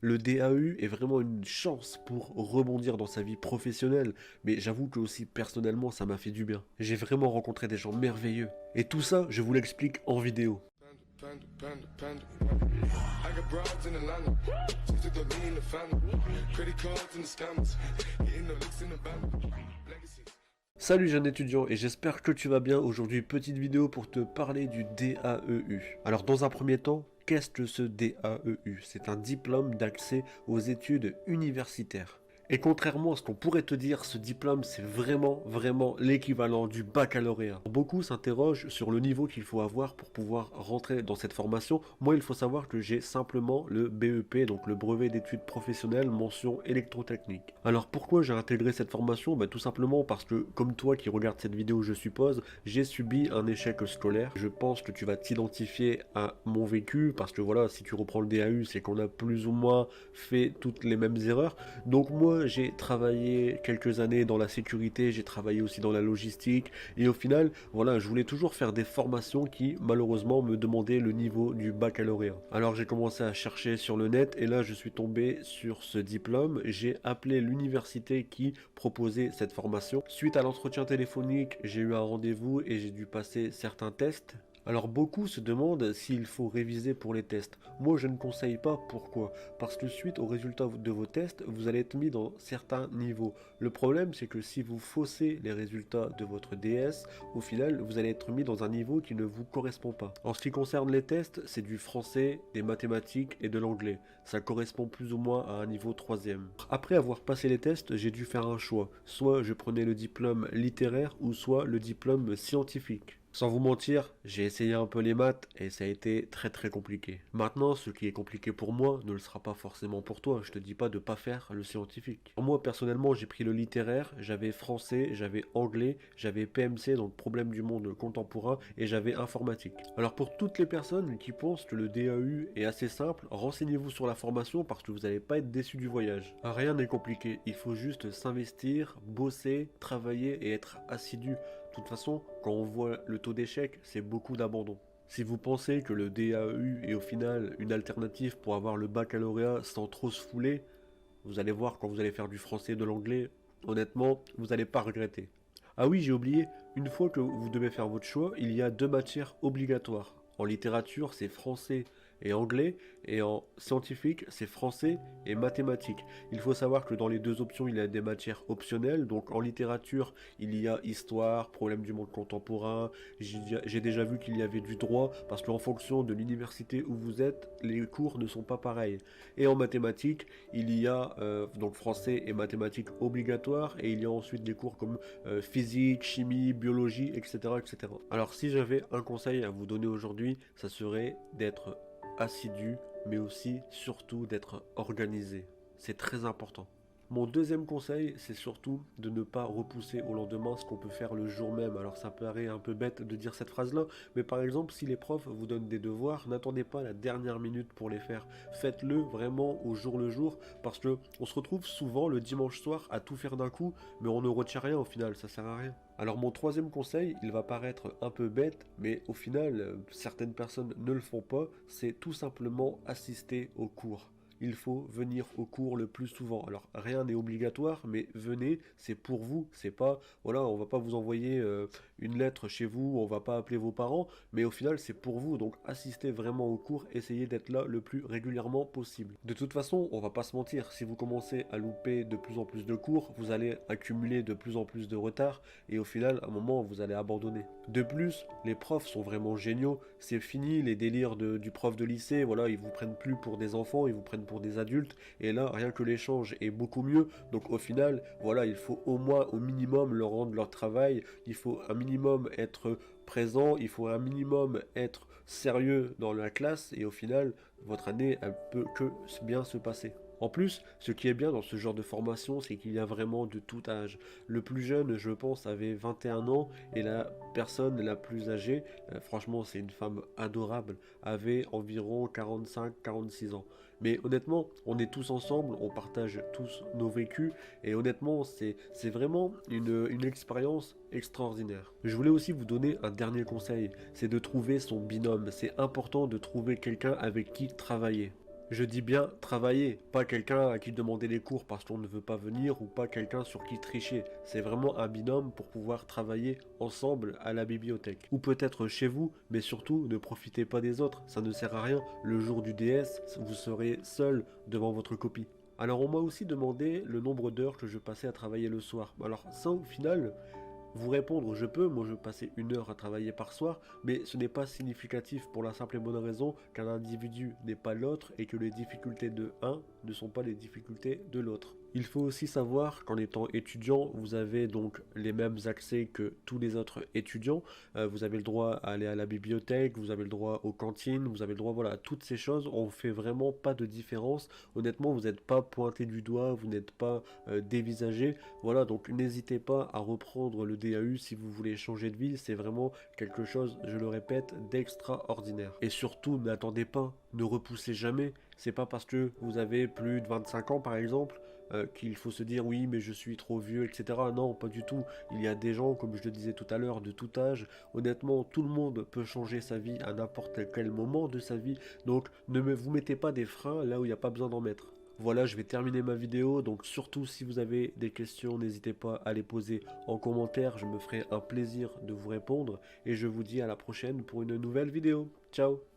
Le DAU est vraiment une chance pour rebondir dans sa vie professionnelle, mais j'avoue que aussi personnellement ça m'a fait du bien. J'ai vraiment rencontré des gens merveilleux. Et tout ça, je vous l'explique en vidéo. I got broads in Atlanta. Just to throw me in the family. Credit cards and the scammers. Hitting the licks in the band. Legacies. Salut jeune étudiant et j'espère que tu vas bien. Aujourd'hui petite vidéo pour te parler du DAEU. Alors dans un premier temps, qu'est-ce que ce DAEU? C'est un diplôme d'accès aux études universitaires. Et contrairement à ce qu'on pourrait te dire, ce diplôme c'est vraiment l'équivalent du baccalauréat. Beaucoup s'interrogent sur le niveau qu'il faut avoir pour pouvoir rentrer dans cette formation. Moi il faut savoir que j'ai simplement le BEP, donc le brevet d'études professionnelles mention électrotechnique. Alors pourquoi j'ai intégré cette formation? Tout simplement parce que comme toi qui regarde cette vidéo je suppose, j'ai subi un échec scolaire. Je pense que tu vas t'identifier à mon vécu parce que voilà, si tu reprends le DAU c'est qu'on a plus ou moins fait toutes les mêmes erreurs. Donc moi j'ai travaillé quelques années dans la sécurité, j'ai travaillé aussi dans la logistique et au final, voilà, je voulais toujours faire des formations qui malheureusement me demandaient le niveau du baccalauréat. Alors j'ai commencé à chercher sur le net et là je suis tombé sur ce diplôme. J'ai appelé l'université qui proposait cette formation. Suite à l'entretien téléphonique, j'ai eu un rendez-vous et j'ai dû passer certains tests. Alors beaucoup se demandent s'il faut réviser pour les tests. Moi je ne conseille pas, pourquoi? Parce que suite aux résultats de vos tests, vous allez être mis dans certains niveaux. Le problème c'est que si vous faussez les résultats de votre DS, au final vous allez être mis dans un niveau qui ne vous correspond pas. En ce qui concerne les tests, c'est du français, des mathématiques et de l'anglais. Ça correspond plus ou moins à un niveau 3e. Après avoir passé les tests, j'ai dû faire un choix. Soit je prenais le diplôme littéraire ou soit le diplôme scientifique. Sans vous mentir, j'ai essayé un peu les maths et ça a été très compliqué. Maintenant, ce qui est compliqué pour moi ne le sera pas forcément pour toi. Je te dis pas de pas faire le scientifique. Pour moi, personnellement, j'ai pris le littéraire, j'avais français, j'avais anglais, j'avais PMC, donc problème du monde contemporain, et j'avais informatique. Alors pour toutes les personnes qui pensent que le DAU est assez simple, renseignez-vous sur la formation parce que vous n'allez pas être déçu du voyage. Rien n'est compliqué, il faut juste s'investir, bosser, travailler et être assidu. De toute façon, quand on voit le taux d'échec, c'est beaucoup d'abandon. Si vous pensez que le DAU est au final une alternative pour avoir le baccalauréat sans trop se fouler, vous allez voir quand vous allez faire du français et de l'anglais, honnêtement, vous n'allez pas regretter. Ah oui, j'ai oublié, une fois que vous devez faire votre choix, il y a 2 matières obligatoires. En littérature, c'est français et anglais, et en scientifique, c'est français et mathématiques. Il faut savoir que dans les 2 options, il y a des matières optionnelles. Donc en littérature, il y a histoire, problème du monde contemporain. J'ai déjà vu qu'il y avait du droit, parce qu'en fonction de l'université où vous êtes, les cours ne sont pas pareils. Et en mathématiques, il y a donc français et mathématiques obligatoires, et il y a ensuite des cours comme physique, chimie, biologie, etc. Alors si j'avais un conseil à vous donner aujourd'hui, ça serait d'être assidu, mais aussi surtout d'être organisé. C'est très important. Mon deuxième conseil, c'est surtout de ne pas repousser au lendemain ce qu'on peut faire le jour même. Alors ça paraît un peu bête de dire cette phrase-là, mais par exemple, si les profs vous donnent des devoirs, n'attendez pas la dernière minute pour les faire. Faites-le vraiment au jour le jour, parce que on se retrouve souvent le dimanche soir à tout faire d'un coup, mais on ne retient rien au final, ça sert à rien. Alors mon troisième conseil, il va paraître un peu bête, mais au final, certaines personnes ne le font pas, c'est tout simplement assister aux cours. Il faut venir au cours le plus souvent. Alors rien n'est obligatoire, mais venez, c'est pour vous, c'est pas, voilà, on va pas vous envoyer une lettre chez vous, on va pas appeler vos parents, mais au final c'est pour vous, donc assistez vraiment au cours, essayez d'être là le plus régulièrement possible. De toute façon, on va pas se mentir, si vous commencez à louper de plus en plus de cours, vous allez accumuler de plus en plus de retard, et au final, à un moment, vous allez abandonner. De plus, les profs sont vraiment géniaux, c'est fini les délires du prof de lycée, voilà, ils vous prennent plus pour des enfants, ils vous prennent pour des adultes, et là rien que l'échange est beaucoup mieux. Donc au final, voilà, il faut au moins au minimum leur rendre leur travail, il faut un minimum être présent, il faut un minimum être sérieux dans la classe, et au final votre année elle peut que bien se passer. En plus, ce qui est bien dans ce genre de formation, c'est qu'il y a vraiment de tout âge. Le plus jeune, je pense, avait 21 ans, et la personne la plus âgée, franchement c'est une femme adorable, avait environ 45-46 ans. Mais honnêtement, on est tous ensemble, on partage tous nos vécus, et honnêtement c'est vraiment une expérience extraordinaire. Je voulais aussi vous donner un dernier conseil, c'est de trouver son binôme. C'est important de trouver quelqu'un avec qui travailler. Je dis bien travailler, pas quelqu'un à qui demander les cours parce qu'on ne veut pas venir ou pas quelqu'un sur qui tricher. C'est vraiment un binôme pour pouvoir travailler ensemble à la bibliothèque. Ou peut-être chez vous, mais surtout ne profitez pas des autres, ça ne sert à rien. Le jour du DS, vous serez seul devant votre copie. Alors on m'a aussi demandé le nombre d'heures que je passais à travailler le soir. Alors ça au final, vous répondre, je peux, moi je passais 1 heure à travailler par soir, mais ce n'est pas significatif pour la simple et bonne raison qu'un individu n'est pas l'autre et que les difficultés de un ne sont pas les difficultés de l'autre. Il faut aussi savoir qu'en étant étudiant, vous avez donc les mêmes accès que tous les autres étudiants. Vous avez le droit à aller à la bibliothèque, vous avez le droit aux cantines, vous avez le droit voilà, à toutes ces choses. On fait vraiment pas de différence. Honnêtement, vous n'êtes pas pointé du doigt, vous n'êtes pas dévisagé. Voilà, donc n'hésitez pas à reprendre le DAU si vous voulez changer de vie. C'est vraiment quelque chose, je le répète, d'extraordinaire. Et surtout, n'attendez pas, ne repoussez jamais. C'est pas parce que vous avez plus de 25 ans par exemple qu'il faut se dire oui mais je suis trop vieux etc. Non pas du tout, il y a des gens comme je le disais tout à l'heure de tout âge, honnêtement tout le monde peut changer sa vie à n'importe quel moment de sa vie, donc vous mettez pas des freins là où il n'y a pas besoin d'en mettre. Voilà, je vais terminer ma vidéo, donc surtout si vous avez des questions, n'hésitez pas à les poser en commentaire, je me ferai un plaisir de vous répondre et je vous dis à la prochaine pour une nouvelle vidéo. Ciao!